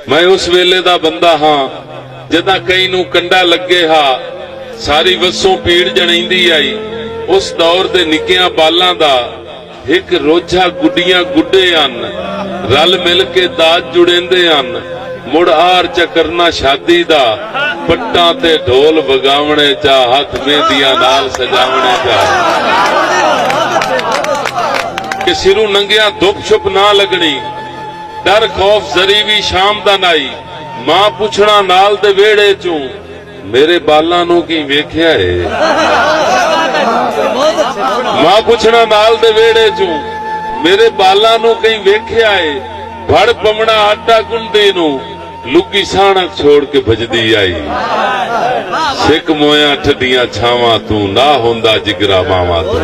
मैं उस वेले दा बंदा हाँ जदा कई नू कंडा लगे हा सारी वसों पीड़ जणींदी आई। उस दौर दे निक्कियां बालां दा एक रोजा गुड्डियां गुड्डे अन रल मिल के दाज जुड़ेंदे अन। मुड़ आर च करना शादी दा पट्टां ते ढोल वगावणे चा हथ मेहंदियां नाल सजावणे चा कि सिरू नंगिया धुप छुप ना लगनी डर खौफ जरी भी शाम दा नाई। मां पुछना नाल दे वेड़े चूं मेरे बालां नू की वेख्या है। मां पुछना नाल दे वेड़े चूं मेरे बालां नू कहीं वेख्या है। भड़ पवना आटा गुंदी नू लुकी साणक छोड़ के भजदी आई। सिक मोया ठडियां छावां तू ना होंदा जिगरा मावा तू।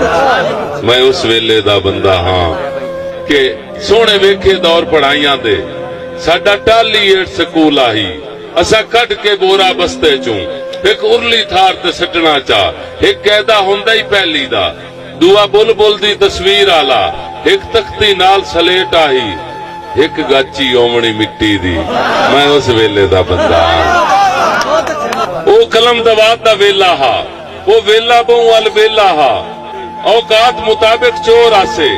मैं उस वेले दा बंदा हाँ कि सोहणे वेखे दौर पढ़ाइयां दे साडा टाली 8 स्कूल आई। असा कट के बोरा बस्ते चूं एक उरली थार ते सटना चा। एक कैदा हुंदा ही पहली दा दुआ बुलबुल दी तस्वीर आला। एक तख्ती नाल सलेट आई एक गाची ओमनी मिट्टी दी। मैं उस वेले दा बंदा ओ कलम दवात दा वेला हा ओ वेला बहु अल वेला हा। औकात मुताबिक चोर आसे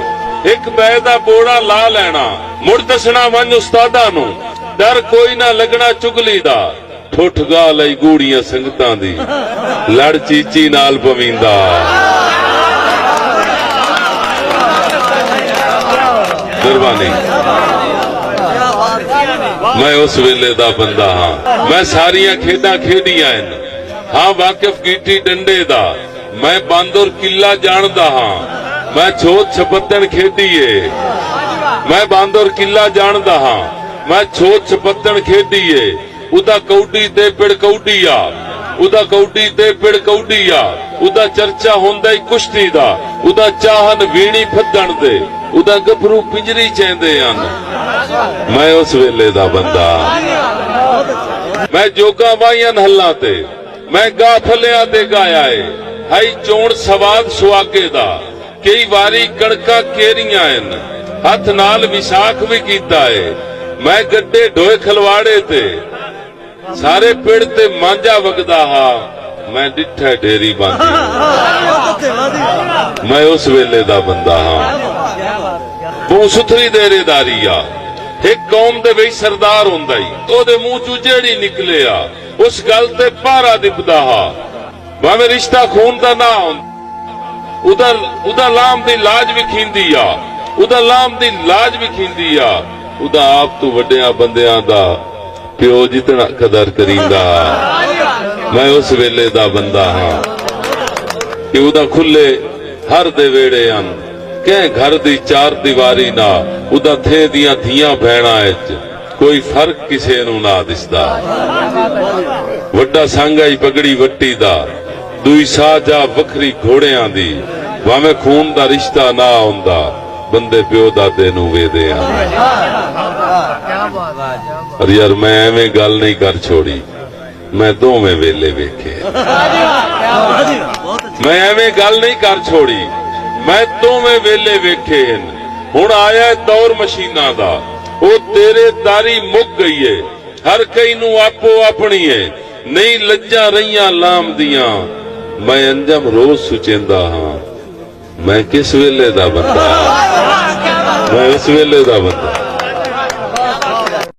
एक बैदा बोड़ा ला लेना। मुड़ दसना वन उस्तादा नू डर कोई ना लगना चुगली दा। ठुठ गा लई गूड़ियां संगतां दी लड़ चीची नाल पवींदा। कुर्बानी मैं उस वेले दा बंदा हाँ। मैं सारियां खेडां खेडियां हैं हाँ वाकिफ गीटी डंडे दा। मैं बांदर किला जानदा हाँ। मैं छोट छपत्तन खेडीए। मैं बांदर किला जानदा हाँ। मैं छोट छपत्तन खेडीए। उदा कौडी ते पिड़ कौडी आ उदा कौडी ते पिड़ कौडी आ। उदा चर्चा होंदा ही कुश्ती दा। उदा चाहन वीणी फदण दे उदा गभरू पिंजरी चेंदे अन। मैं उस वेले दा बंदा मैं जोगा वाइयां हल्लां ते मैं गा फलियां ते गाया है। हाई चोण सवाद सुआगे दा कई वारी कणका केरियां हन हथ नाल विसाख भी कीता है। मैं गड्डे ढोए खलवाड़े ते सारे पिड़ ते मांझा वगदा हा। मैं डिठा डेरी बांधी मैं उस वेले दा बंदा हाँ। बहु सुथरी देरेदारी आ एक कौम दे विच सरदार हुंदा ही ओदे मुंह चों जेड़ी निकले आ उस गल ते पारा दिपदा हा। भावें रिश्ता खून दा ना हुंदा उदा लाम दी लाज विखींदी आ उदा लाम दी लाज विखींदी आ। उदा आप तू वड्डियां बंदियां दा प्यो जितना कदर करींदा। मैं उस वेले दा बंदा हाँ कि उदा खुले हर दे वेड़े अन कह घर दी चार दीवारी ना उदा थे दियां धियां भैणा कोई फर्क किसे नू ना दिसदा। वड्डा सांगा पगड़ी वट्टी दा दुई साजा वखरी घोड़ियां दी। भावें खून दा रिश्ता ना हुंदा बंदे प्यो दादे नू वेदे आ। अरे यार मैं एवें गल नहीं कर छोड़ी मैं दोवें वेले वेखे। मैं एवें गल नहीं कर छोड़ी मैं दोवें वेले वेखे। हुण आया दौर मशीना दा ओ तेरे दारी मुक गई है। हर कई नू आपो अपनी है नहीं लज्जा रहियां लाम दियां। मैं अंजम रोज सुचेंदा हाँ मैं किस वेले दा बंदा मैं उस वेले दा बंदा।